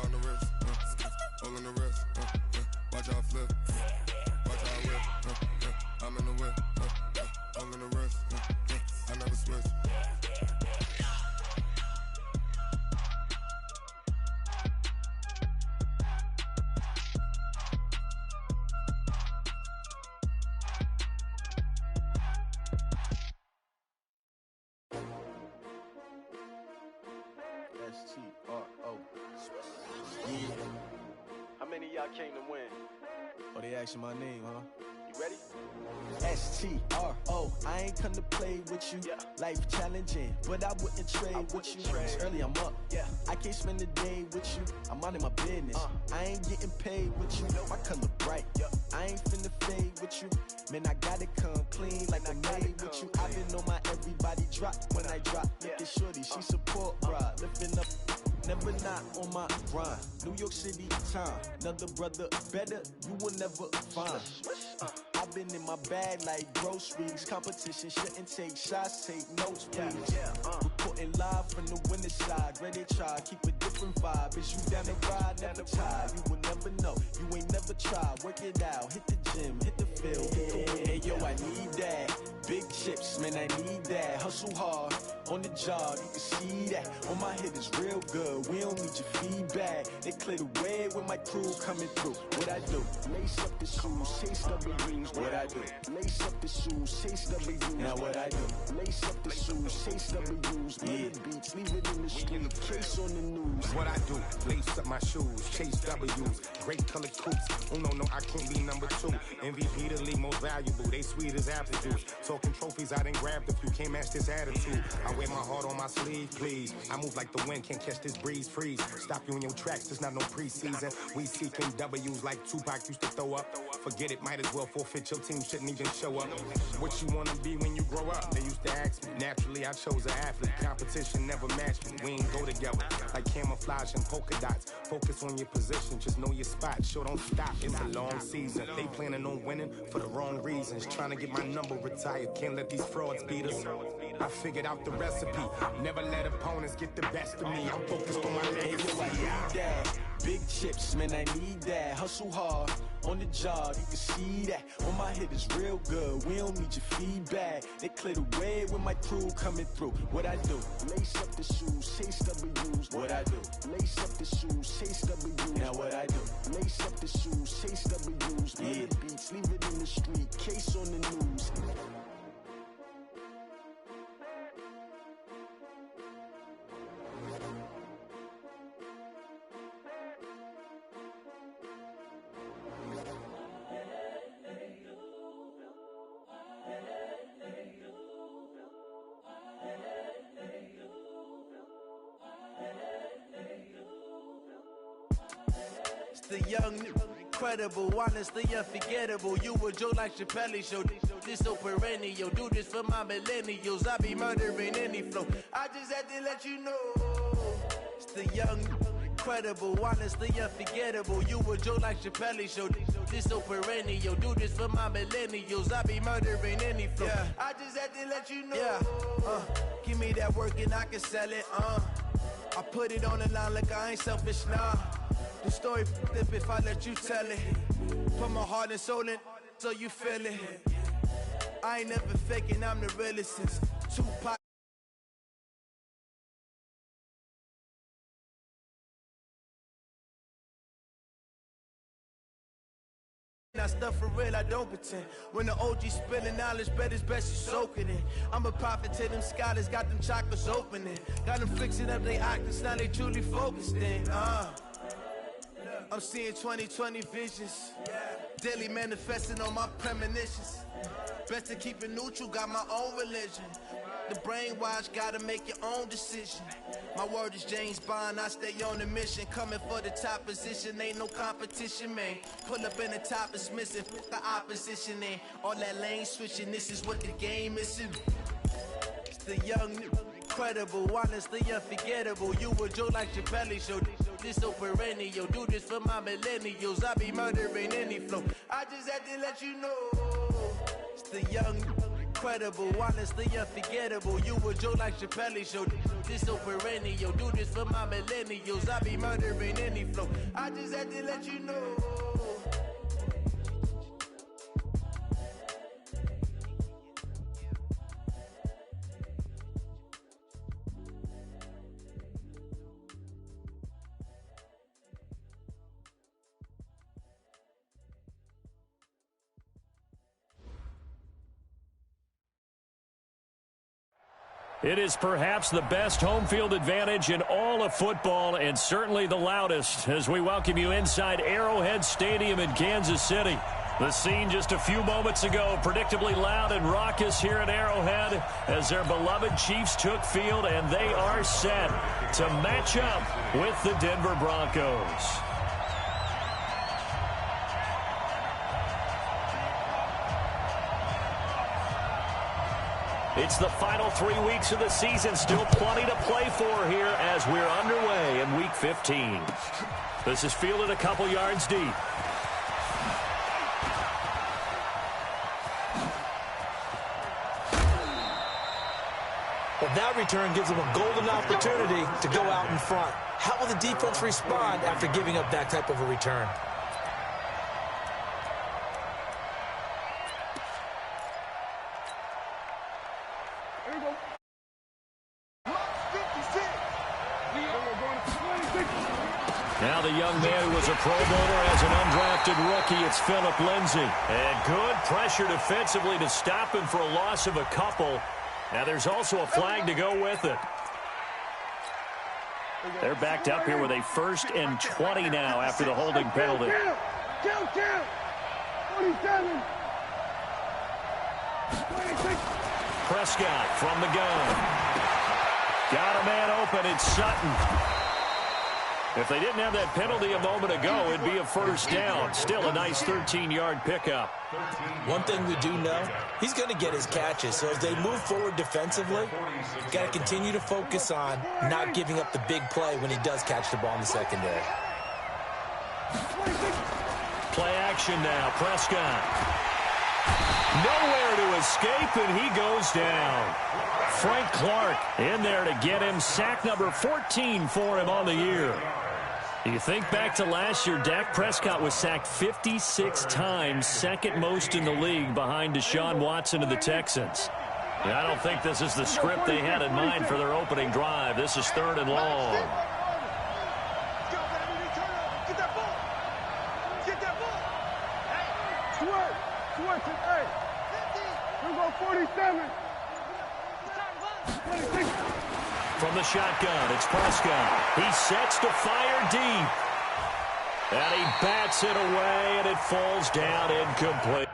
on the wrist, all on the wrist, watch out flip, watch out whip, I'm in the whip, all in the wrist, I never switch. XxStrokexX25's. Yeah. How many of y'all came to win? Oh, they asking my name, huh? You ready? STRO, I ain't come to play with you. Life challenging, but I wouldn't trade with you. Early I'm up, I can't spend the day with you. I'm out of my business, I ain't getting paid with you. My color bright, I ain't finna fade with you. Man, I gotta come clean like I made with you. I been on my everybody drop when I drop. Look at shorty, she support ride, lifting up. Never not on my grind. New York City time. Another brother better, you will never find. I've been in my bag like groceries. Competition shouldn't take shots, take notes, please. Reporting live from the winning side. Ready to try, keep a different vibe. Is you down the ride, never tired. You will never know, you ain't never tried. Work it out, hit the gym, hit the field, hit the win. Hey yo, I need that. Big chips, man, I need that. Hustle hard, on the job, you can see that. On my hit is real good, we don't need your feedback. They clear the way with my crew coming through. What I do? Lace up the shoes, chase W's. What I do? Lace up the shoes, chase W's. Now what I do? Lace up the shoes, chase W's. Mid beats, leave it in the street, case on the news. What I do? Lace up my shoes, chase W's. Great colored coops. Oh no, I can't be number 2. MVP the league most valuable. They sweet as apple juice. Talking trophies, I done grabbed a few. Can't match this attitude. I wear my heart on my sleeve, please. I move like the wind, can't catch this breeze. Freeze. Stop you in your tracks. There's not no preseason. We seeking W's like Tupac used to throw up. Forget it, might as well forfeit. Your team shouldn't even show up. What you wanna be when you grow up? They used to ask me. Naturally, I chose an athlete. Competition never matched me. We ain't go together like camouflage and polka dots. Focus on your position, just know your spot. Sure, don't stop. It's a long season. They planning on winning for the wrong reasons. Trying to get my number retired. Can't let these frauds beat us. I figured out the recipe. Never let opponents get the best of me. I'm focused on my legacy. I need that. Big chips, man, I need that. Hustle hard, on the job, you can see that. On my hit is real good, we don't need your feedback. They clear the way with my crew coming through. What I do? Lace up the shoes, chase W's. What I do? Lace up the shoes, chase W's. Now what I do? Lace up the shoes, chase W's. Mid beats, leave it in the street, case on the news. The young, incredible, honestly unforgettable. You a Joe like Chappelle show. This so perennial. Do this for my millennials. I be murdering any flow. I just had to let you know. It's the young, incredible, honestly unforgettable. You a Joe like Chappelle show. This so perennial. Do this for my millennials. I be murdering any flow. I just had to let you know. Give me that work and I can sell it. I put it on the line like I ain't selfish, nah. The story flip if I let you tell it. Put my heart and soul in so you feel it. I ain't never faking, I'm the realest since Tupac. I stuff for real, I don't pretend. When the OG spilling knowledge, bet it's best you soak it in. I'm a prophet to them scholars, got them chakras opening. Got them fixing up they octaves, now they truly focused in. I'm seeing 2020 visions, daily manifesting on my premonitions. Best to keep it neutral, got my own religion. The brainwash, gotta make your own decision. My word is James Bond, I stay on a mission. Coming for the top position, ain't no competition, man. Pull up in the top is missing, the opposition in. All that lane switching, this is what the game is. It's the young, incredible, honestly unforgettable. You a Joe like Chappelle show. This so perennial. Do this for my millennials. I be murdering any flow. I just had to let you know. It's the young, incredible, honestly unforgettable. You a Joe like Chappelle show. This so perennial. Do this for my millennials. I be murdering any flow. I just had to let you know. It is perhaps the best home field advantage in all of football, and certainly the loudest, as we welcome you inside Arrowhead Stadium in Kansas City. The scene just a few moments ago, predictably loud and raucous here at Arrowhead as their beloved Chiefs took field, and they are set to match up with the Denver Broncos. It's the final 3 weeks of the season. Still plenty to play for here as we're underway in Week 15. This is fielded a couple yards deep. Well, that return gives them a golden opportunity to go out in front. How will the defense respond after giving up that type of a return? Now the young man who was a Pro Bowler as an undrafted rookie, it's Phillip Lindsay. And good pressure defensively to stop him for a loss of a couple. Now there's also a flag to go with it. They're backed up here with a 1st and 20 now after the holding penalty. Count. 47. Prescott from the gun. Got a man open. It's Sutton. If they didn't have that penalty a moment ago, it'd be a 1st down. Still a nice 13-yard pickup. One thing we do know, he's going to get his catches. So as they move forward defensively, got to continue to focus on not giving up the big play when he does catch the ball in the secondary. Play action now. Prescott. Nowhere to escape, and he goes down. Frank Clark in there to get him. Sack number 14 for him on the year. You think back to last year, Dak Prescott was sacked 56 times, second most in the league behind Deshaun Watson of the Texans. And I don't think this is the script they had in mind for their opening drive. This is 3rd and long. We're going 47. From the shotgun, it's Prescott. He sets to fire deep. And he bats it away, and it falls down incomplete.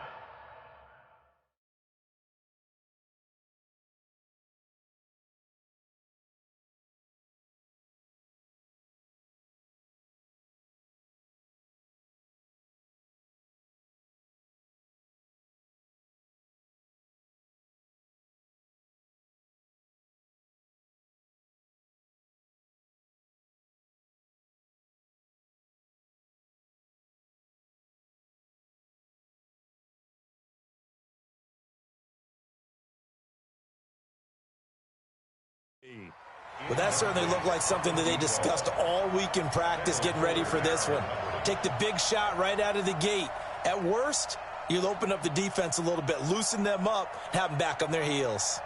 Well, that certainly looked like something that they discussed all week in practice, getting ready for this one. Take the big shot right out of the gate. At worst, you'll open up the defense a little bit, loosen them up, have them back on their heels.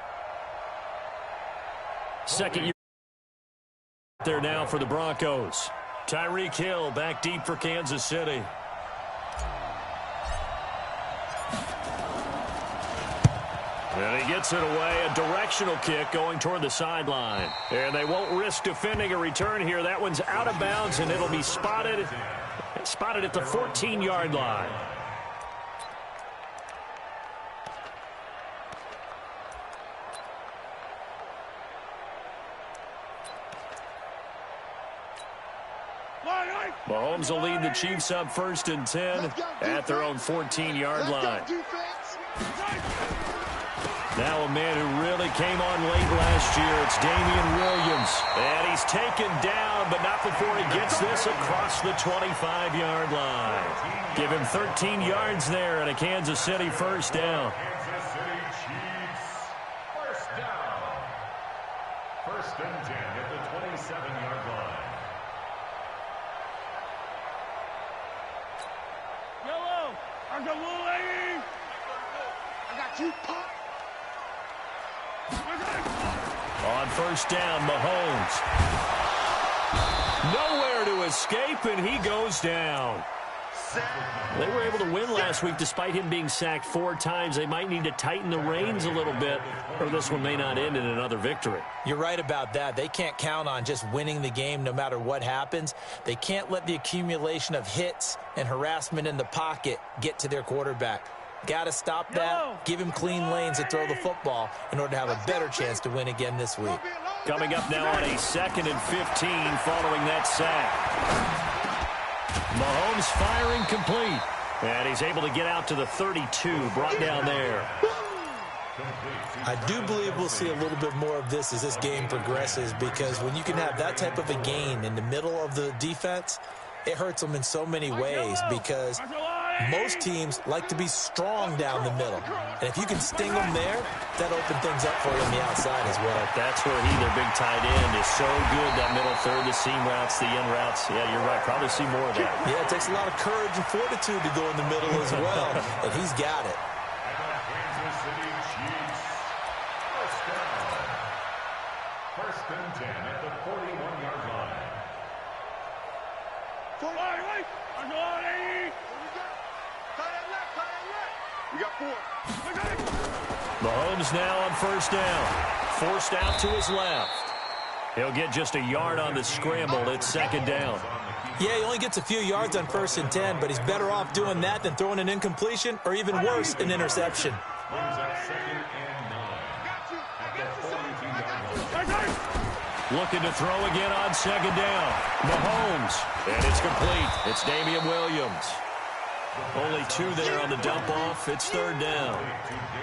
Second year there now for the Broncos. Tyreek Hill back deep for Kansas City. And he gets it away, a directional kick going toward the sideline. And they won't risk defending a return here. That one's out of bounds, and it'll be spotted at the 14-yard line. Mahomes will lead the Chiefs up 1st and 10 at their own 14-yard line. Now a man who really came on late last year, it's Damian Williams. And he's taken down, but not before he gets this across the 25-yard line. Give him 13 yards there and a Kansas City 1st down. First and 10 at the 27-yard line. Yellow. I got little lady. I got you, Pop. On first down, Mahomes. Nowhere to escape, and he goes down. They were able to win last week despite him being sacked 4 times. They might need to tighten the reins a little bit, or this one may not end in another victory. You're right about that. They can't count on just winning the game no matter what happens. They can't let the accumulation of hits and harassment in the pocket get to their quarterback. Got to stop that, give him clean lanes to throw the football in order to have a better chance to win again this week. Coming up now on a 2nd and 15 following that sack. Mahomes firing complete. And he's able to get out to the 32, brought down there. I do believe we'll see a little bit more of this as this game progresses, because when you can have that type of a gain in the middle of the defense, it hurts them in so many ways, because most teams like to be strong down the middle. And if you can sting them there, that opens things up for you on the outside as well. That's where their big tight end, is so good, that middle third, the seam routes, the in routes. Yeah, you're right. Probably see more of that. Yeah, it takes a lot of courage and fortitude to go in the middle as well, and he's got it. First and 10 at the 41-yard line. We got 4. Mahomes now on first down. Forced out to his left. He'll get just a yard on the scramble. It's 2nd down. Yeah, he only gets a few yards on 1st and 10, but he's better off doing that than throwing an incompletion, or even worse, an interception. Looking to throw again on 2nd down. Mahomes. And it's complete. It's Damian Williams. Only 2 there on the dump off. It's 3rd down.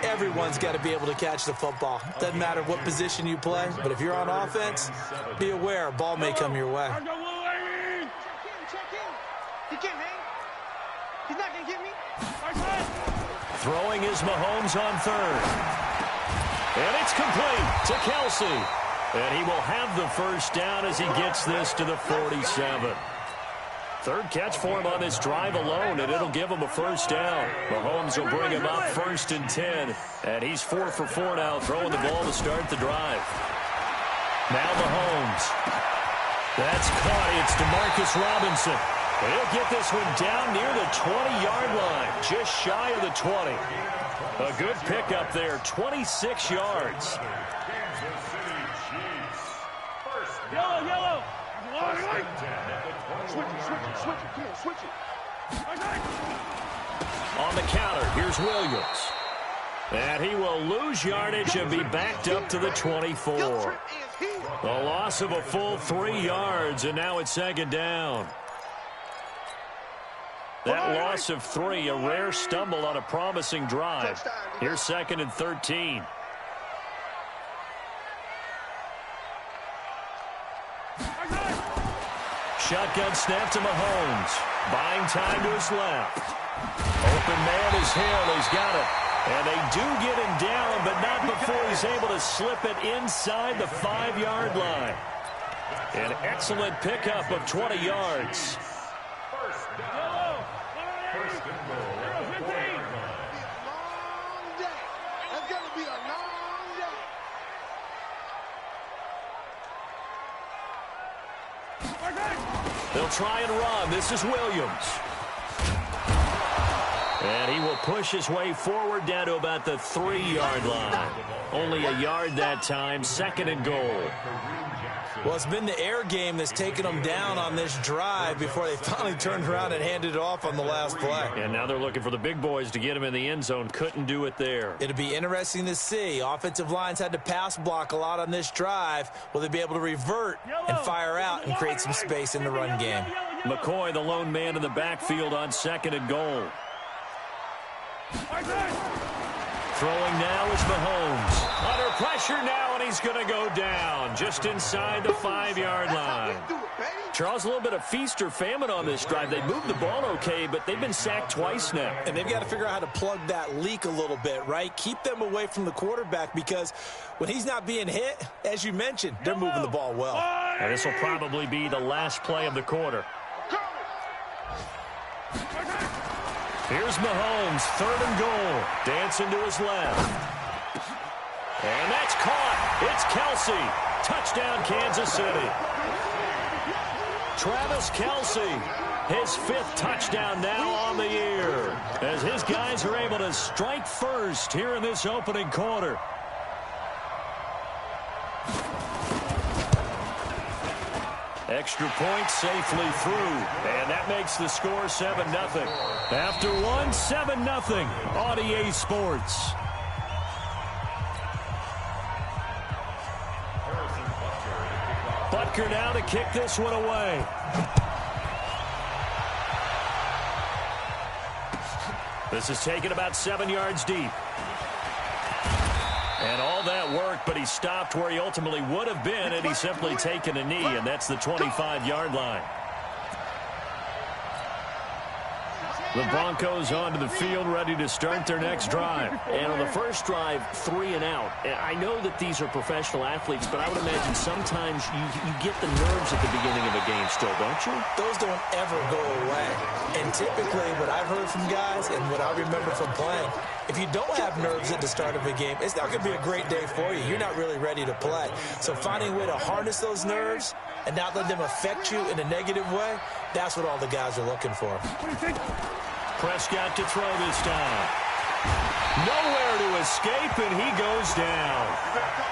Everyone's got to be able to catch the football. Doesn't matter what position you play, but if you're on offense, be aware a ball may come your way. Check in. He can't hang. He's not going to get me. Throwing is Mahomes on 3rd. And it's complete to Kelsey. And he will have the first down as he gets this to the 47. 3rd catch for him on this drive alone, and it'll give him a first down. Mahomes will bring him up 1st and 10. And he's 4 for 4 now, throwing the ball to start the drive. Now Mahomes. That's caught. It's DeMarcus Robinson. He'll get this one down near the 20-yard line, just shy of the 20. A good pickup there, 26 yards. Yellow. Switch it. On the counter, here's Williams. And he will lose yardage and be backed up to the 24. A loss of a full 3 yards, and now it's 2nd down. That loss of 3, a rare stumble on a promising drive. Here's 2nd and 13. Shotgun snap to Mahomes. Buying time to his left. Open man is Hill. He's got it. And they do get him down, but not before he's able to slip it inside the 5-yard line. An excellent pickup of 20 yards. First and goal. That's going to be a long day. They'll try and run. This is Williams. And he will push his way forward down to about the 3-yard line. Only a yard that time. 2nd and goal. Well, it's been the air game that's taken them down on this drive before they finally turned around and handed it off on the last play. And now they're looking for the big boys to get him in the end zone. Couldn't do it there. It'll be interesting to see. Offensive lines had to pass block a lot on this drive. Will they be able to revert and fire out and create some space in the run game? McCoy, the lone man in the backfield on 2nd and goal. Throwing now is Mahomes. Under pressure now, and he's going to go down just inside the 5-yard line. Charles, a little bit of feast or famine on this drive. They moved the ball okay, but they've been sacked twice now. And they've got to figure out how to plug that leak a little bit, right? Keep them away from the quarterback because when he's not being hit, as you mentioned, they're moving the ball well. And this will probably be the last play of the quarter. Here's Mahomes, 3rd and goal. Dancing to his left. And that's caught. It's Kelsey. Touchdown, Kansas City. Travis Kelsey, his 5th touchdown now on the year, as his guys are able to strike first here in this opening quarter. Extra point safely through, and that makes the score 7-0. After one, 7-0 on EA Sports. Butker now to kick this one away. This is taken about 7 yards deep. And all that work, but he stopped where he ultimately would have been had he simply taken a knee, and that's the 25-yard line. The Broncos onto the field, ready to start their next drive. And on the first drive, 3 and out. I know that these are professional athletes, but I would imagine sometimes you get the nerves at the beginning of a game still, don't you? Those don't ever go away. And typically what I've heard from guys and what I remember from playing, if you don't have nerves at the start of a game, it's not going to be a great day for you. You're not really ready to play. So finding a way to harness those nerves and not let them affect you in a negative way, that's what all the guys are looking for. Prescott to throw this time. Nowhere to escape, and he goes down.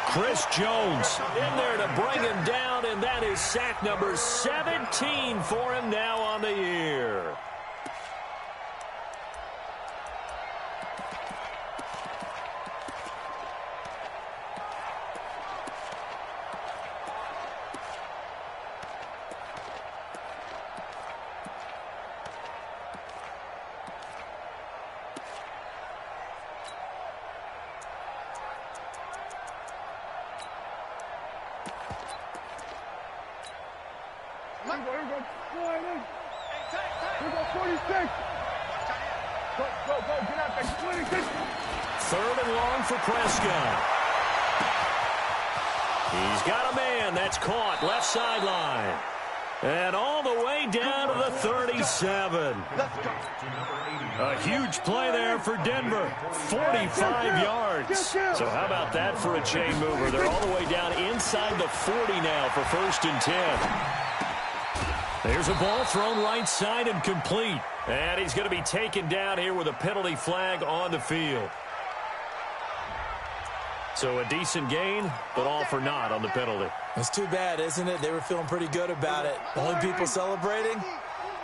Chris Jones in there to bring him down, and that is sack number 17 for him now on the year. Third and long for Prescott. He's got a man. That's caught. Left sideline. And all the way down to the 37. A huge play there for Denver. 45 yards. So how about that for a chain mover? They're all the way down inside the 40 now for 1st and 10. There's a ball thrown right side and complete. And he's going to be taken down here with a penalty flag on the field. So a decent gain, but all for naught on the penalty. It's too bad, isn't it? They were feeling pretty good about it. The only people celebrating,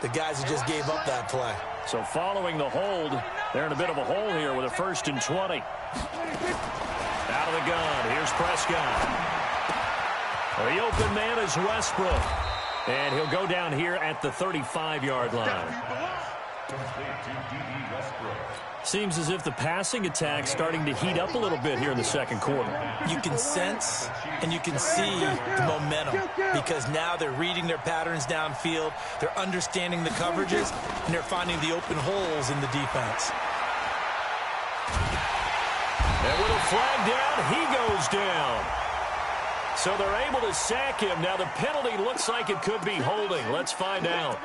the guys who just gave up that play. So following the hold, they're in a bit of a hole here with a 1st and 20. Out of the gun, here's Prescott. The open man is Westbrook. And he'll go down here at the 35-yard line. Seems as if the passing attack's starting to heat up a little bit here in the second quarter. You can sense and you can see the momentum because now they're reading their patterns downfield, they're understanding the coverages, and they're finding the open holes in the defense. And with a flag down, he goes down. So they're able to sack him. Now the penalty looks like it could be holding. Let's find out.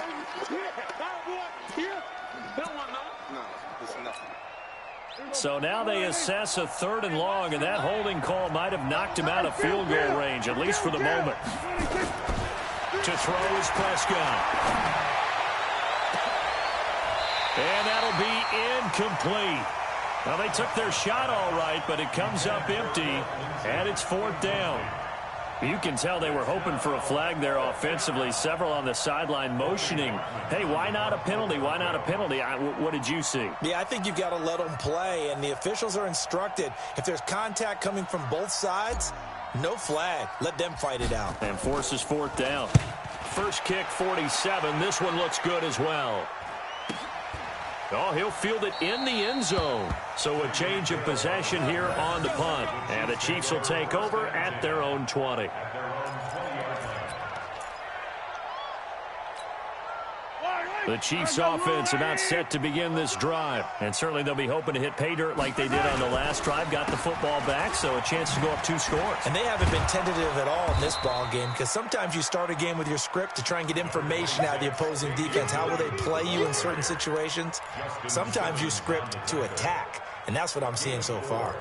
So now they assess a 3rd and long, and that holding call might have knocked him out of field goal range, at least for the moment. To throw is Prescott. And that'll be incomplete. Well, they took their shot all right, but it comes up empty, and it's 4th down. You can tell they were hoping for a flag there offensively. Several on the sideline motioning, hey, why not a penalty? Why not a penalty? What did you see? Yeah, I think you've got to let them play, and the officials are instructed. If there's contact coming from both sides, no flag. Let them fight it out. And forces 4th down. First kick, 47. This one looks good as well. Oh, he'll field it in the end zone. So a change of possession here on the punt. And the Chiefs will take over at their own 20. The Chiefs offense about set to begin this drive. And certainly they'll be hoping to hit pay dirt like they did on the last drive. Got the football back, so a chance to go up 2 scores. And they haven't been tentative at all in this ball game, because sometimes you start a game with your script to try and get information out of the opposing defense. How will they play you in certain situations? Sometimes you script to attack, and that's what I'm seeing so far.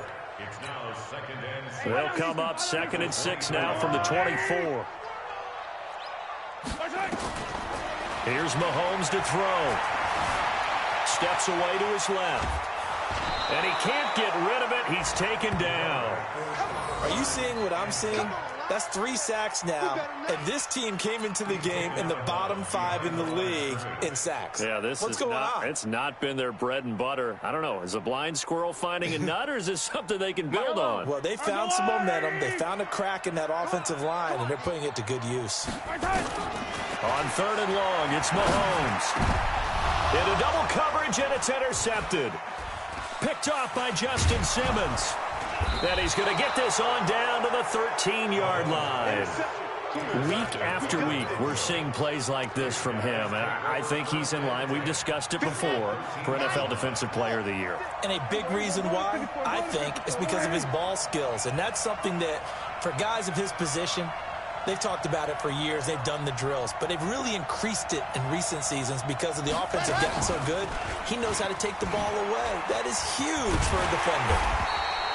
They'll come up 2nd and 6 now from the 24. Here's Mahomes to throw. Steps away to his left. And he can't get rid of it. He's taken down. Are you seeing what I'm seeing? That's 3 sacks now, and this team came into the game in the bottom 5 in the league in sacks. Yeah, What's going on? It's not been their bread and butter. I don't know. Is a blind squirrel finding a nut, or is this something they can build on? Well, they found some momentum. They found a crack in that offensive line, and they're putting it to good use. On 3rd and long, it's Mahomes. Into double coverage, and it's intercepted. Picked off by Justin Simmons. And he's going to get this on down to the 13-yard line. Week after week, we're seeing plays like this from him. And I think he's in line. We've discussed it before for NFL Defensive Player of the Year. And a big reason why, I think, is because of his ball skills. And that's something that, for guys of his position, they've talked about it for years. They've done the drills. But they've really increased it in recent seasons because of the offense have gotten so good. He knows how to take the ball away. That is huge for a defender.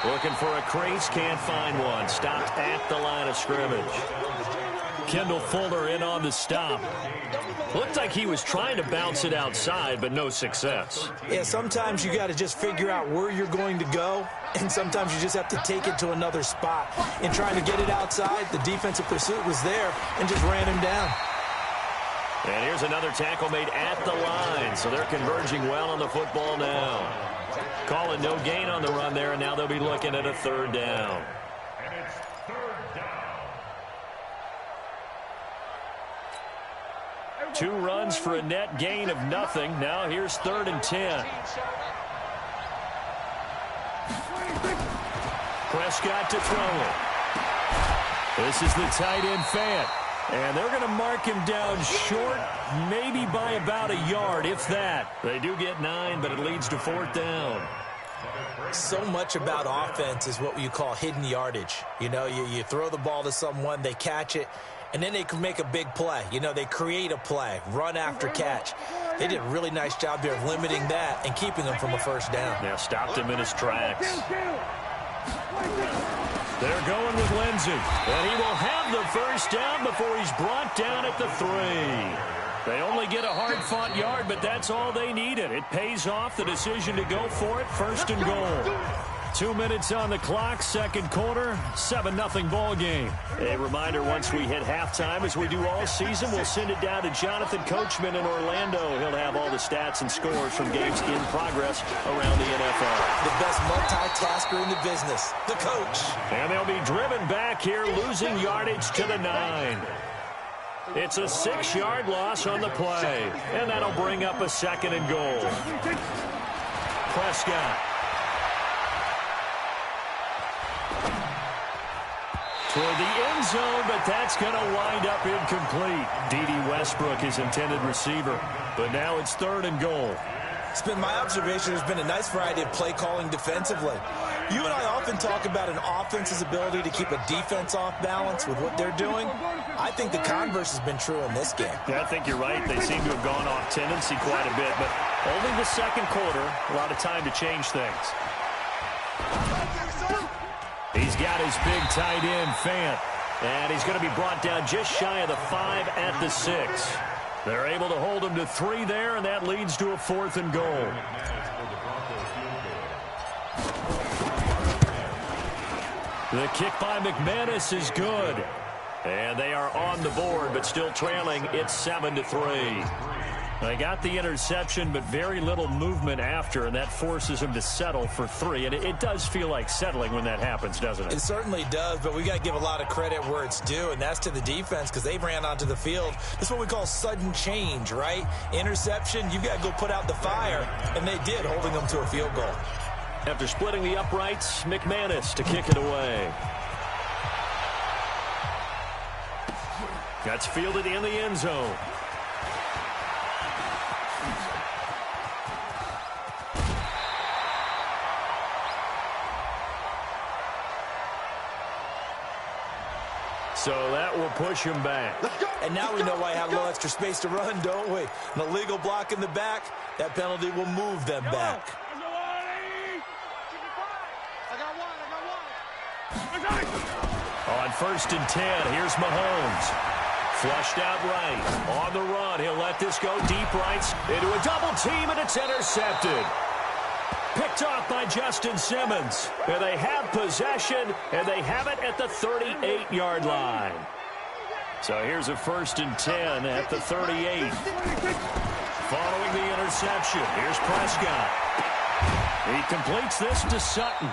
Looking for a crease, can't find one. Stopped at the line of scrimmage. Kendall Fuller in on the stop. Looked like he was trying to bounce it outside, but no success. Yeah, sometimes you got to just figure out where you're going to go, and sometimes you just have to take it to another spot. In trying to get it outside, the defensive pursuit was there and just ran him down. And here's another tackle made at the line, so they're converging well on the football now. Calling no gain on the run there, and now they'll be looking at a 3rd down. And it's 3rd down. 2 runs for a net gain of nothing. Now here's 3rd and 10. Prescott to throw it. This is the tight end Fant. And they're going to mark him down short, maybe by about a yard, if that. They do get 9, but it leads to 4th down. So much about offense is what you call hidden yardage. You know, you throw the ball to someone, they catch it, and then they can make a big play. You know, they create a play, run after catch. They did a really nice job there of limiting that and keeping him from a 1st down. Yeah, stopped him in his tracks. They're going with Lindsey, and he will have the 1st down before he's brought down at the 3. They only get a hard-fought yard, but that's all they needed. It pays off the decision to go for it, 1st and goal. 2 minutes on the clock, 2nd quarter, 7-0 ball game. A reminder, once we hit halftime, as we do all season, we'll send it down to Jonathan Coachman in Orlando. He'll have all the stats and scores from games in progress around the NFL. The best multitasker in the business, the coach. And they'll be driven back here, losing yardage to the 9. It's a 6-yard loss on the play, and that'll bring up a 2nd and goal. Prescott. Toward the end zone, but that's going to wind up incomplete. D.D. Westbrook, his intended receiver, but now it's 3rd and goal. It's been my observation. There's been a nice variety of play calling defensively. You and I often talk about an offense's ability to keep a defense off balance with what they're doing. I think the converse has been true in this game. Yeah, I think you're right. They seem to have gone off tendency quite a bit, but only the 2nd quarter, a lot of time to change things. He's got his big tight end, Fant, and he's going to be brought down just shy of the 5 at the 6. They're able to hold him to 3 there, and that leads to a 4th and goal. The kick by McManus is good. And they are on the board, but still trailing. It's 7-3. They got the interception, but very little movement after, and that forces them to settle for 3. And it does feel like settling when that happens, doesn't it? It certainly does, but we got to give a lot of credit where it's due, and that's to the defense because they ran onto the field. That's what we call sudden change, right? Interception, you got to go put out the fire, and they did, holding them to a field goal. After splitting the uprights, McManus to kick it away. That's fielded in the end zone. So that will push him back. And now we know why I have a little extra space to run, don't we? An illegal block in the back, that penalty will move them back. On 1st and 10, here's Mahomes. Flushed out right. On the run, he'll let this go deep right into a double team, and it's intercepted. Picked off by Justin Simmons. And they have possession, and they have it at the 38-yard line. So here's a 1st and 10 at the 38. Following the interception, here's Prescott. He completes this to Sutton.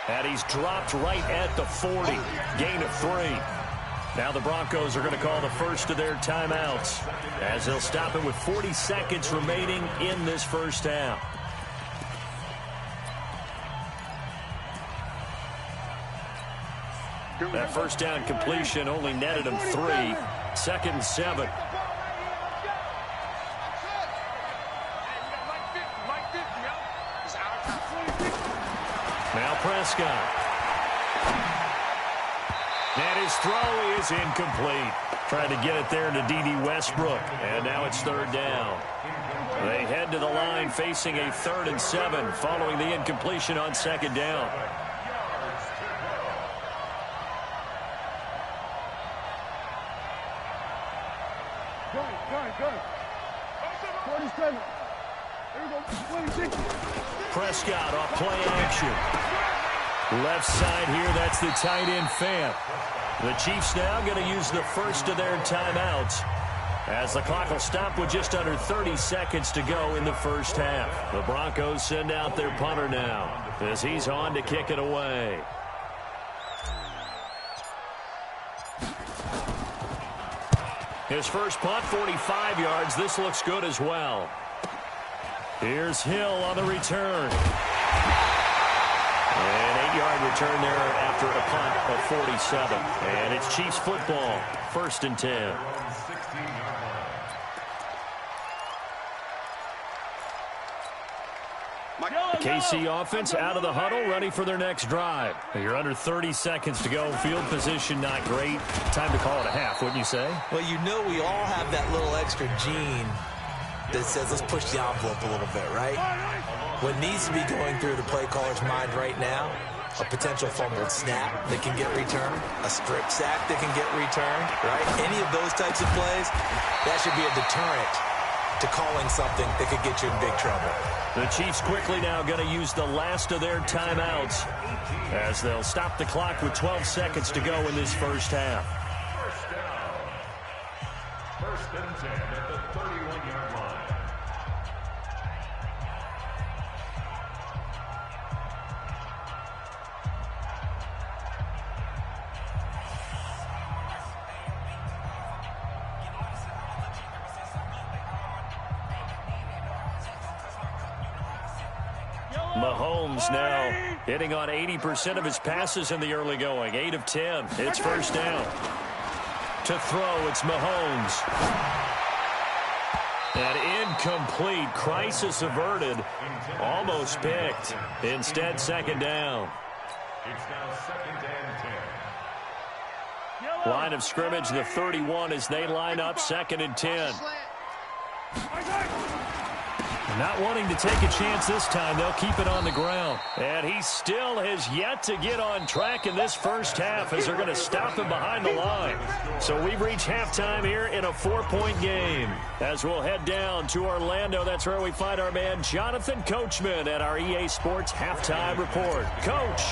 And he's dropped right at the 40. Gain of 3. Now the Broncos are going to call the first of their timeouts as they'll stop it with 40 seconds remaining in this first half. That first down completion only netted him 3. 2nd and 7. Now Prescott. And his throw is incomplete. Trying to get it there to D.D. Westbrook. And now it's 3rd down. They head to the line facing a 3rd and 7 following the incompletion on 2nd down. Prescott off play action. Left side here, that's the tight end Fant. The Chiefs now going to use the first of their timeouts as the clock will stop with just under 30 seconds to go in the first half. The Broncos send out their punter now as he's on to kick it away. His first punt, 45 yards. This looks good as well. Here's Hill on the return. An 8-yard return there after a punt of 47. And it's Chiefs football, 1st and 10. The KC offense out of the huddle, ready for their next drive. You're under 30 seconds to go. Field position not great. Time to call it a half, wouldn't you say? Well, you know we all have that little extra gene that says let's push the envelope a little bit, right? What needs to be going through the play caller's mind right now, a potential fumbled snap that can get returned, a strip sack that can get returned, right? Any of those types of plays, that should be a deterrent to calling something that could get you in big trouble. The Chiefs quickly now going to use the last of their timeouts as they'll stop the clock with 12 seconds to go in this first half. First down. 1st and 10 at the 31-yard line. Mahomes now hitting on 80% of his passes in the early going. 8 of 10. It's first down. To throw, it's Mahomes. And incomplete. Crisis averted. Almost picked. Instead, 2nd down. It's now 2nd and 10. Line of scrimmage, the 31 as they line up 2nd and 10. Not wanting to take a chance this time, they'll keep it on the ground. And he still has yet to get on track in this first half as they're going to stop him behind the line. So we've reached halftime here in a 4-point game. As we'll head down to Orlando, that's where we find our man Jonathan Coachman at our EA Sports Halftime Report. Coach,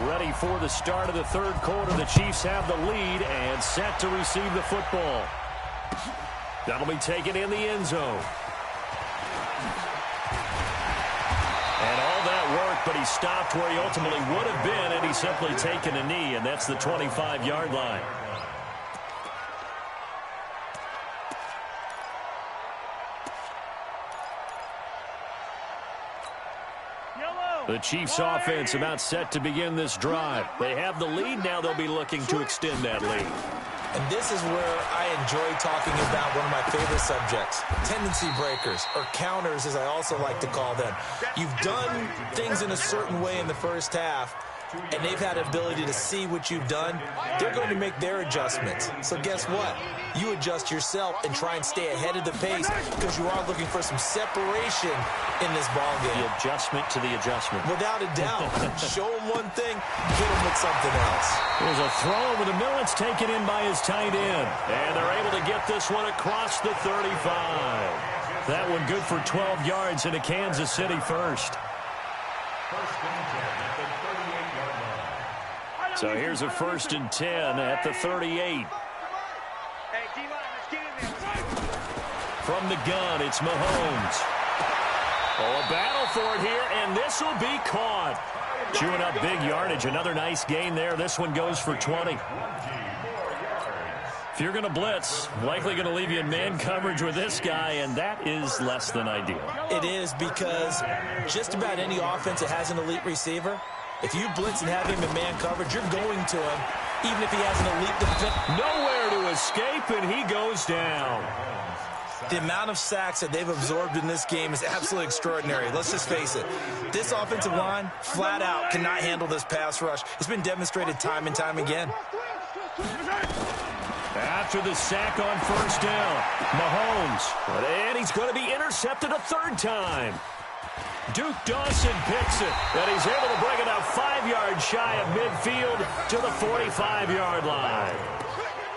ready for the start of the 3rd quarter. The Chiefs have the lead and set to receive the football. That'll be taken in the end zone. And all that work, but he stopped where he ultimately would have been, and he's simply taken a knee, and that's the 25-yard line. The Chiefs offense about set to begin this drive. They have the lead. Now they'll be looking to extend that lead. And this is where I enjoy talking about one of my favorite subjects, tendency breakers, or counters as I also like to call them. You've done things in a certain way in the first half, and they've had the ability to see what you've done, they're going to make their adjustments. So guess what? You adjust yourself and try and stay ahead of the pace because you are looking for some separation in this ball game. The adjustment to the adjustment. Without a doubt. Show them one thing, hit them with something else. There's a throw over the middle. It's taken in by his tight end. And they're able to get this one across the 35. That one good for 12 yards into Kansas City first. So here's a 1st and 10 at the 38. From the gun, it's Mahomes. Oh, a battle for it here, and this will be caught. Chewing up big yardage. Another nice gain there. This one goes for 20. If you're going to blitz, likely going to leave you in man coverage with this guy, and that is less than ideal. It is, because just about any offense that has an elite receiver, if you blitz and have him in man coverage, you're going to him, even if he has an elite defense. Nowhere to escape, and he goes down. The amount of sacks that they've absorbed in this game is absolutely extraordinary. Let's just face it. This offensive line, flat out, cannot handle this pass rush. It's been demonstrated time and time again. After the sack on 1st down, Mahomes. And he's going to be intercepted a 3rd time. Duke Dawson picks it, and he's able to bring it out 5 yards shy of midfield to the 45-yard line.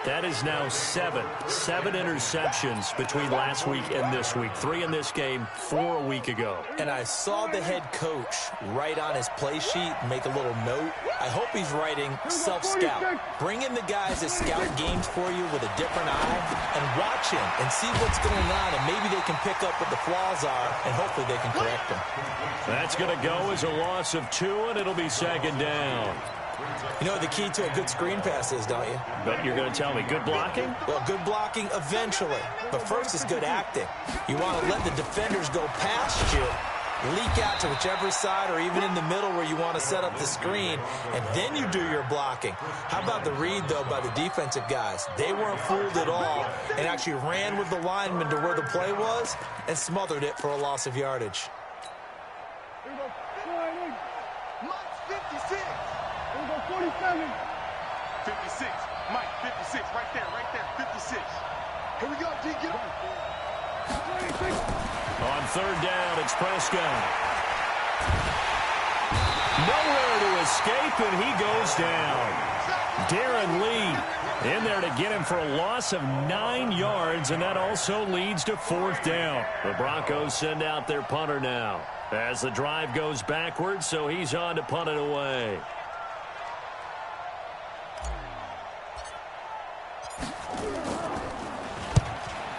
That is now 7 interceptions between last week and this week. 3 in this game, 4 a week ago. And I saw the head coach write on his play sheet, make a little note. I hope he's writing self-scout. Bring in the guys that scout games for you with a different eye and watch him and see what's going on, and maybe they can pick up what the flaws are, and hopefully they can correct them. That's going to go as a loss of 2, and it'll be 2nd down. You know what the key to a good screen pass is, don't you? But you're going to tell me, good blocking? Well, good blocking eventually. But first is good acting. You want to let the defenders go past you, leak out to whichever side or even in the middle where you want to set up the screen, and then you do your blocking. How about the read, though, by the defensive guys? They weren't fooled at all and actually ran with the lineman to where the play was and smothered it for a loss of yardage. Mike's 56. 47. 56. Mike, 56. Right there. 56. Here we go, D. Get up. On 3rd down, it's Prescott. Nowhere to escape, and he goes down. Darren Lee in there to get him for a loss of 9 yards, and that also leads to 4th down. The Broncos send out their punter now as the drive goes backwards, so he's on to punt it away.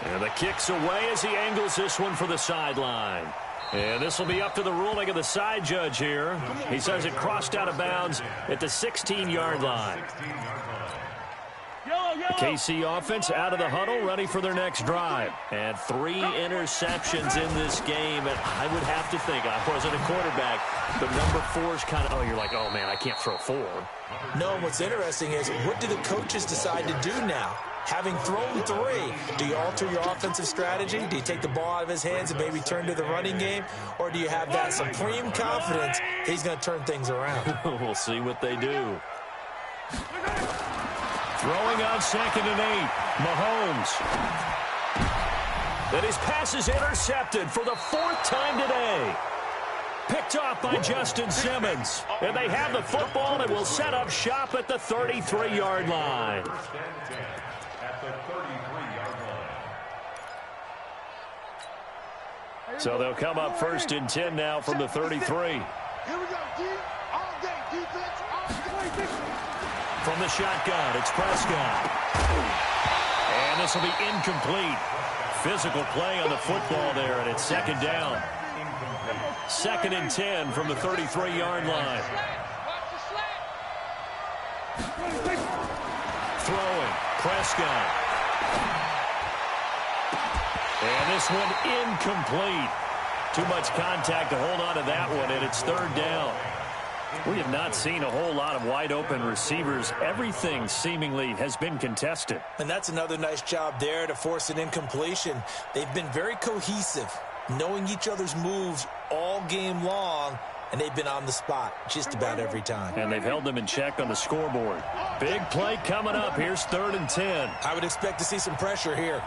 And the kick's away as he angles this one for the sideline. And this will be up to the ruling of the side judge here. He says it crossed out of bounds at the 16-yard line. The KC offense out of the huddle, ready for their next drive. And 3 interceptions in this game. And I would have to think, I wasn't a quarterback, but number 4 is kind of, oh, you're like, oh, man, I can't throw 4. No, what's interesting is, what do the coaches decide to do now? Having thrown 3, do you alter your offensive strategy? Do you take the ball out of his hands and maybe turn to the running game? Or do you have that supreme confidence he's going to turn things around? We'll see what they do. Throwing on 2nd and 8, Mahomes. And his pass is intercepted for the 4th time today. Picked off by Justin Simmons. And they have the football and will set up shop at the 33-yard line. So they'll come up 1st and 10 now from the 33. Here we go, D. All day, defense, all day. From the shotgun, it's Prescott. And this will be incomplete. Physical play on the football there, and it's 2nd down. 2nd and 10 from the 33-yard line. Throwing, Prescott. And this one incomplete. Too much contact to hold on to that one, and it's 3rd down. We have not seen a whole lot of wide-open receivers. Everything seemingly has been contested. And that's another nice job there to force an incompletion. They've been very cohesive, knowing each other's moves all game long, and they've been on the spot just about every time. And they've held them in check on the scoreboard. Big play coming up. Here's 3rd and 10. I would expect to see some pressure here.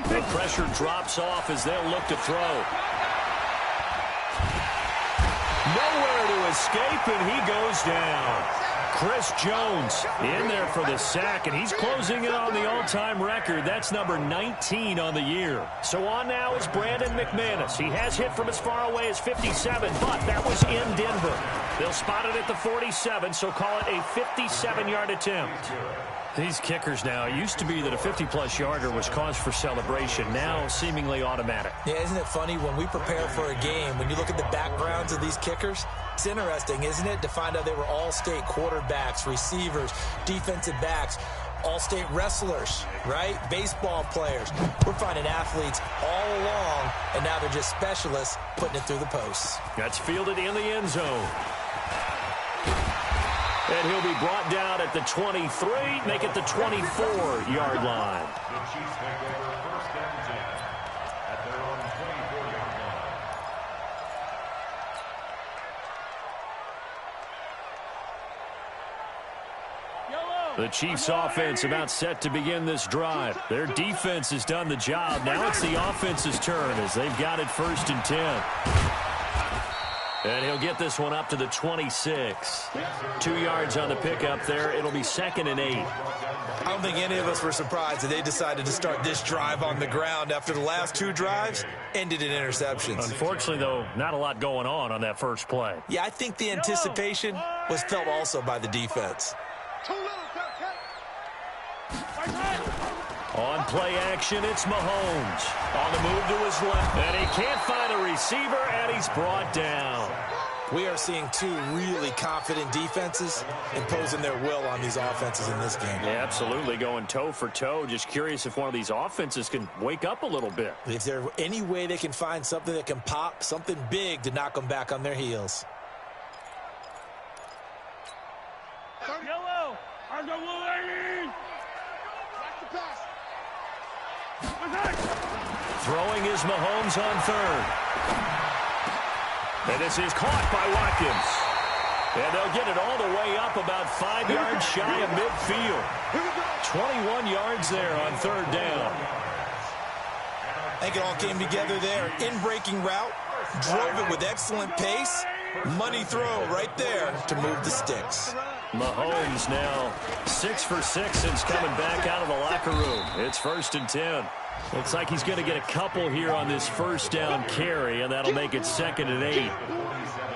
The pressure drops off as they'll look to throw. Nowhere to escape, and he goes down. Chris Jones in there for the sack, and he's closing in on the all-time record. That's number 19 on the year. So on now is Brandon McManus. He has hit from as far away as 57, but that was in Denver. They'll spot it at the 47, so call it a 57-yard attempt. These kickers now, it used to be that a 50-plus yarder was cause for celebration, now seemingly automatic. Yeah, isn't it funny when we prepare for a game, when you look at the backgrounds of these kickers, it's interesting, isn't it, to find out they were all-state quarterbacks, receivers, defensive backs, all-state wrestlers, right? Baseball players. We're finding athletes all along, and now they're just specialists putting it through the posts. That's fielded in the end zone. And he'll be brought down at the 23, make it the 24-yard line. The Chiefs take over 1st and 10 at their own 24-yard line. The Chiefs offense about set to begin this drive. Their defense has done the job. Now it's the offense's turn as they've got it 1st and 10. And he'll get this one up to the 26. 2 yards on the pickup there. It'll be 2nd and 8. I don't think any of us were surprised that they decided to start this drive on the ground after the last 2 drives ended in interceptions. Unfortunately, though, not a lot going on that first play. Yeah, I think the anticipation was felt also by the defense. On play action, it's Mahomes. On the move to his left. And he can't find a receiver, and he's brought down. We are seeing 2 really confident defenses imposing their will on these offenses in this game. Yeah, absolutely, going toe for toe. Just curious if one of these offenses can wake up a little bit. If there's any way they can find something that can pop, something big to knock them back on their heels. Yellow! Throwing is Mahomes on 3rd. And this is caught by Watkins. And they'll get it all the way up about 5 yards shy of midfield. 21 yards there on 3rd down. I think it all came together there. In-breaking route, drove it with excellent pace. Money throw right there to move the sticks. Mahomes now 6 for 6 since coming back out of the locker room. It's 1st and 10. Looks like he's going to get a couple here on this 1st down carry, and that'll make it 2nd and 8.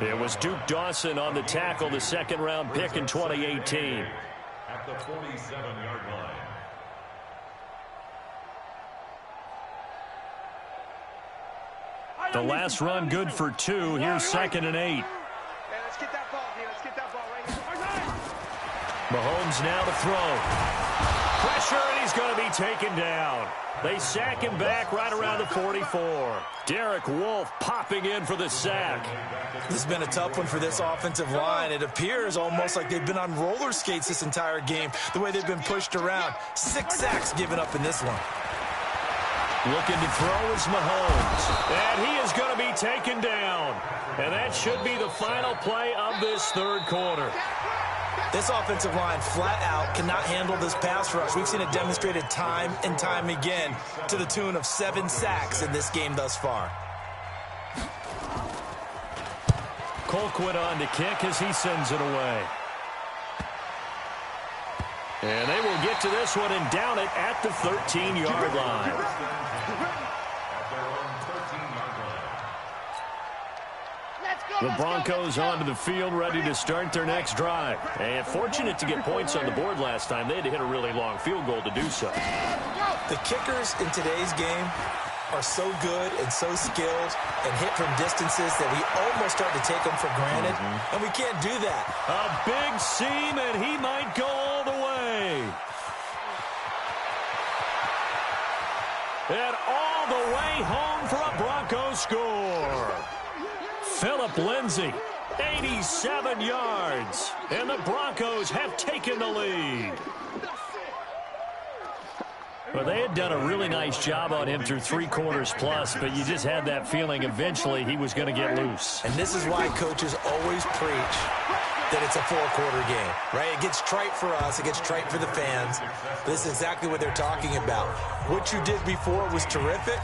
It was Duke Dawson on the tackle, the 2nd-round pick in 2018. At the 47-yard line. The last run good for 2. Here's 2nd and 8. Let's get that ball here. Let's get that ball right here. Mahomes now to throw. Pressure, and he's going to be taken down. They sack him back right around the 44. Derek Wolfe popping in for the sack. This has been a tough one for this offensive line. It appears almost like they've been on roller skates this entire game, the way they've been pushed around. 6 sacks given up in this one. Looking to throw is Mahomes. And he is going to be taken down. And that should be the final play of this 3rd quarter. This offensive line flat out cannot handle this pass rush. We've seen it demonstrated time and time again to the tune of 7 sacks in this game thus far. Colquitt on to kick as he sends it away. And they will get to this one and down it at the 13-yard line. The Broncos onto the field, ready to start their next drive. And fortunate to get points on the board last time. They had to hit a really long field goal to do so. The kickers in today's game are so good and so skilled and hit from distances that we almost start to take them for granted. And we can't do that. A big seam, and he might go all the way. And all the way home for a Bronco score. Phillip Lindsay, 87 yards, and the Broncos have taken the lead. Well, they had done a really nice job on him through 3 quarters plus, but you just had that feeling eventually he was going to get loose. And this is why coaches always preach that it's a 4-quarter game, right? It gets trite for us. It gets trite for the fans. This is exactly what they're talking about. What you did before was terrific,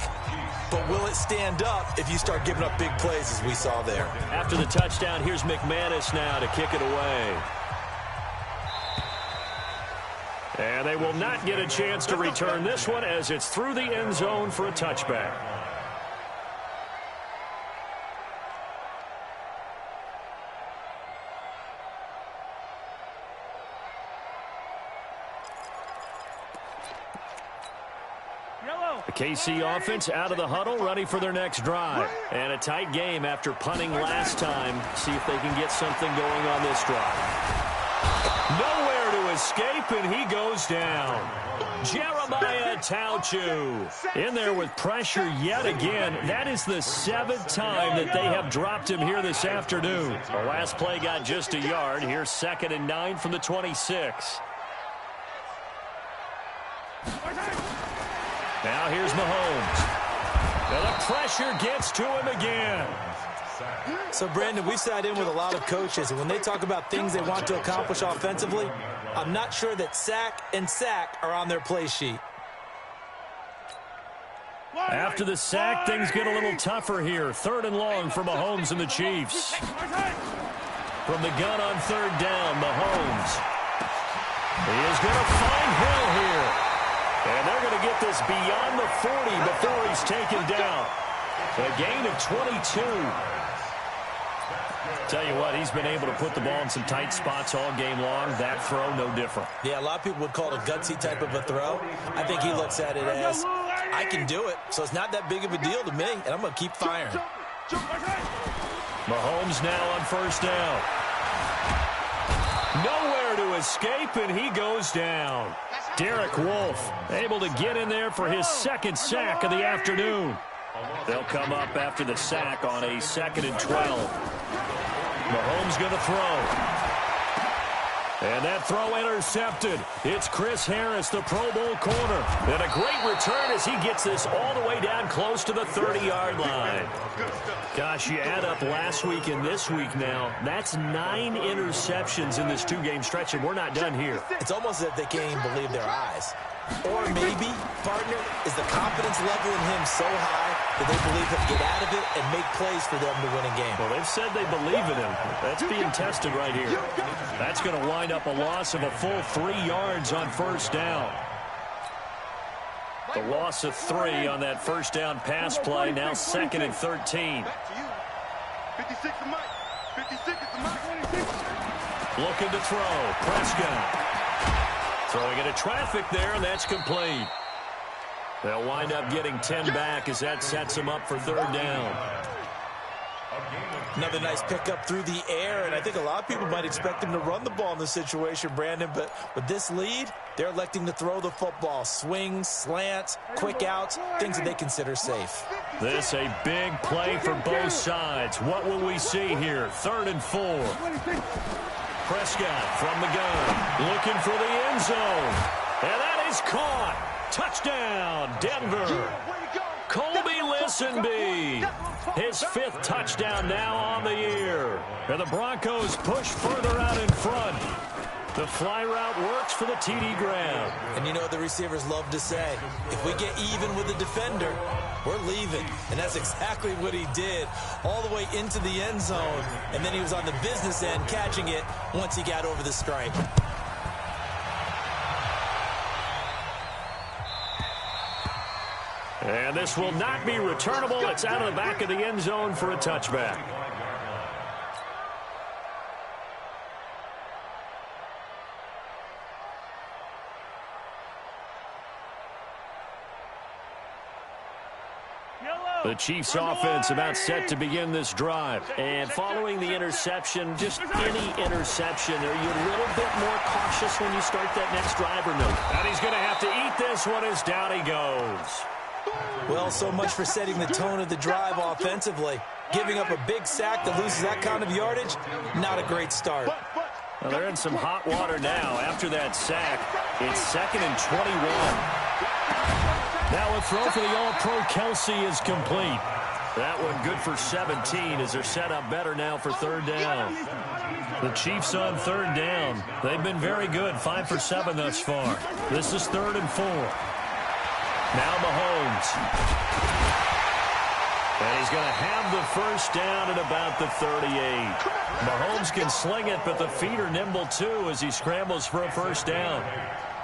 but will it stand up if you start giving up big plays as we saw there? After the touchdown, here's McManus now to kick it away. And they will not get a chance to return this one as it's through the end zone for a touchback. The KC offense out of the huddle, ready for their next drive. And a tight game after punting last time. See if they can get something going on this drive. Nowhere to escape, and he goes down. Jeremiah Tauchu in there with pressure yet again. That is the 7th time that they have dropped him here this afternoon. The last play got just a yard. Here's 2nd and 9 from the 26. Now here's Mahomes. Now the pressure gets to him again. So, Brandon, we sat in with a lot of coaches, and when they talk about things they want to accomplish offensively, I'm not sure that sack and sack are on their play sheet. After the sack, things get a little tougher here. 3rd and long for Mahomes and the Chiefs. From the gun on 3rd down, Mahomes. He is going to find Hill here. And they're going to get this beyond the 40 before he's taken down. A gain of 22. Tell you what, he's been able to put the ball in some tight spots all game long. That throw, no different. Yeah, a lot of people would call it a gutsy type of a throw. I think he looks at it as, I can do it, so it's not that big of a deal to me, and I'm going to keep firing. Mahomes now on 1st down. Nowhere to escape, and he goes down. Derek Wolfe able to get in there for his 2nd sack of the afternoon. They'll come up after the sack on a 2nd and 12. Mahomes going to throw. And that throw intercepted. It's Chris Harris, the Pro Bowl corner. And a great return as he gets this all the way down close to the 30-yard line. Gosh, you add up last week and this week now. That's 9 interceptions in this 2-game stretch, and we're not done here. It's almost as if they can't even believe their eyes. Or maybe, partner, is the confidence level in him so high that they believe he'll get out of it and make plays for them to win a game. Well, they've said they believe in him. That's being tested right here. That's going to wind up a loss of a full 3 yards on 1st down. The loss of 3 on that 1st down pass play. Now 2nd and 13. 56 to Mike. 56 is the Mike. Looking to throw. Prescott. Throwing into traffic there, and that's complete. They'll wind up getting 10 back as that sets them up for 3rd down. Another nice pickup through the air, and I think a lot of people might expect him to run the ball in this situation, Brandon, but with this lead, they're electing to throw the football. Swings, slants, quick outs, things that they consider safe. This a big play for both sides. What will we see here? 3rd and 4. Prescott from the gun, looking for the end zone. And that is caught. Touchdown, Denver. Colby Listenbee, his 5th touchdown now on the year. And the Broncos push further out in front. The fly route works for the TD grab. And you know what the receivers love to say? If we get even with the defender, we're leaving. And that's exactly what he did, all the way into the end zone. And then he was on the business end catching it once he got over the stripe. And this will not be returnable. It's out of the back of the end zone for a touchback. The Chiefs offense about set to begin this drive. And following the interception, just any interception, are you a little bit more cautious when you start that next drive or no? And he's going to have to eat this one as down he goes. Well, so much for setting the tone of the drive offensively. Giving up a big sack that loses that kind of yardage, not a great start. Well, they're in some hot water now. After that sack, it's 2nd and 21. Now a throw for the All-Pro Kelsey is complete. That one good for 17 as they're set up better now for third down. The Chiefs on third down. They've been very good, 5 for 7 thus far. This is 3rd and 4. Now Mahomes. And he's going to have the first down at about the 38. Mahomes can sling it, but the feet are nimble too as he scrambles for a first down.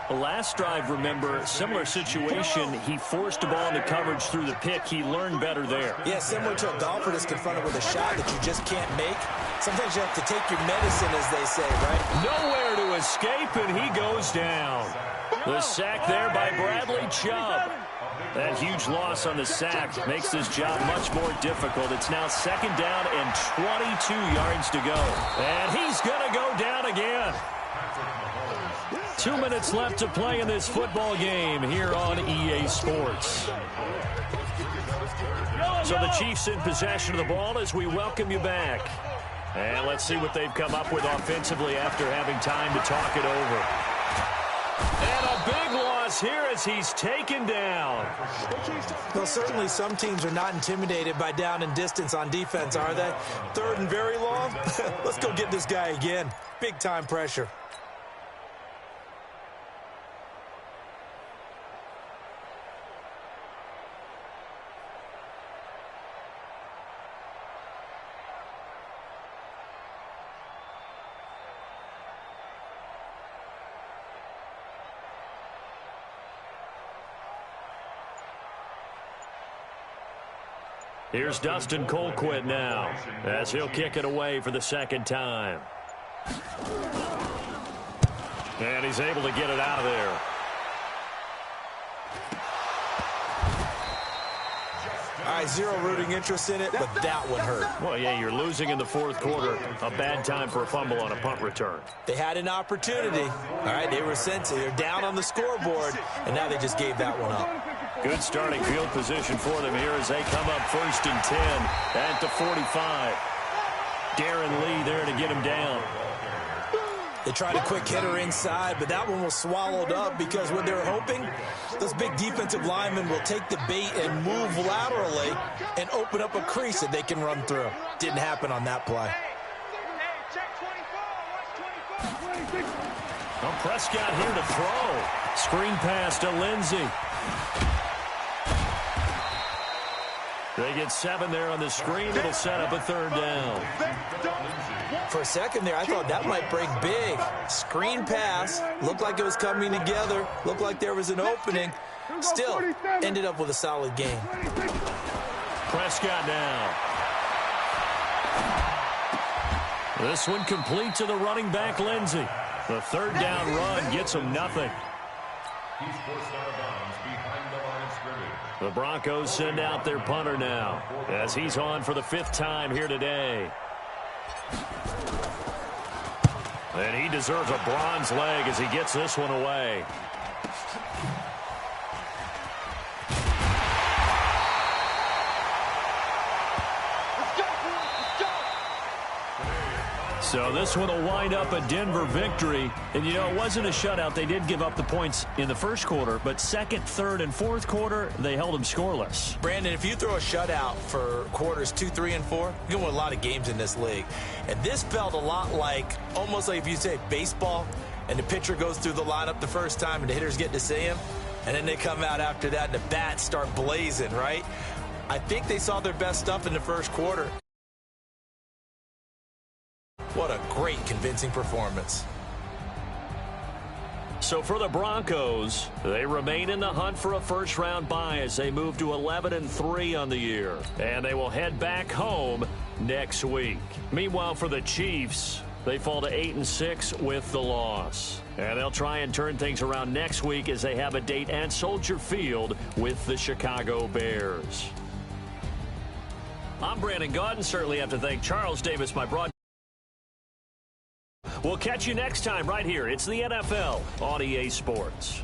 The last drive, remember, similar situation. He forced the ball into coverage through the pick. He learned better there. Yeah, similar to a golfer that's confronted with a shot that you just can't make. Sometimes you have to take your medicine, as they say, right? Nowhere to escape, and he goes down. The sack there by Bradley Chubb. That huge loss on the sack makes this job much more difficult. It's now 2nd down and 22 yards to go. And he's going to go down again. 2 minutes left to play in this football game here on EA Sports. So the Chiefs in possession of the ball as we welcome you back. And let's see what they've come up with offensively after having time to talk it over. And a big loss here as he's taken down. Well, certainly some teams are not intimidated by down and distance on defense, are they? 3rd and very long? Let's go get this guy again. Big time pressure. Here's Dustin Colquitt now as he'll kick it away for the 2nd time. And he's able to get it out of there. All right, zero rooting interest in it, but that one hurt. Well, yeah, you're losing in the 4th quarter. A bad time for a fumble on a punt return. They had an opportunity. All right, they were sensitive. They're down on the scoreboard, and now they just gave that one up. Good starting field position for them here as they come up 1st and 10 at the 45. Darren Lee there to get him down. They tried a quick hitter inside, but that one was swallowed up because what they're hoping, those big defensive linemen will take the bait and move laterally and open up a crease that they can run through. Didn't happen on that play. Well, Prescott here to throw. Screen pass to Lindsey. They get 7 there on the screen. It'll set up a 3rd down. For a second there, I thought that might break big. Screen pass. Looked like it was coming together. Looked like there was an opening. Still, ended up with a solid game. Prescott now. This one complete to the running back, Lindsey. The 3rd down run gets him nothing. He's forced out of bounds behind the line of scrimmage. The Broncos send out their punter now as he's on for the 5th time here today. And he deserves a bronze leg as he gets this one away. So this one will wind up a Denver victory. And, you know, it wasn't a shutout. They did give up the points in the 1st quarter, but 2nd, 3rd, and 4th quarter, they held them scoreless. Brandon, if you throw a shutout for quarters 2, 3, and 4, you're going to win a lot of games in this league. And this felt a lot like, almost like if you say baseball, and the pitcher goes through the lineup the first time, and the hitters get to see him, and then they come out after that, and the bats start blazing, right? I think they saw their best stuff in the 1st quarter. What a great, convincing performance. So for the Broncos, they remain in the hunt for a first-round bye as they move to 11-3 on the year. And they will head back home next week. Meanwhile, for the Chiefs, they fall to 8-6 with the loss. And they'll try and turn things around next week as they have a date at Soldier Field with the Chicago Bears. I'm Brandon Gaudin. Certainly have to thank Charles Davis, my broadcaster. We'll catch you next time right here. It's the NFL on EA Sports.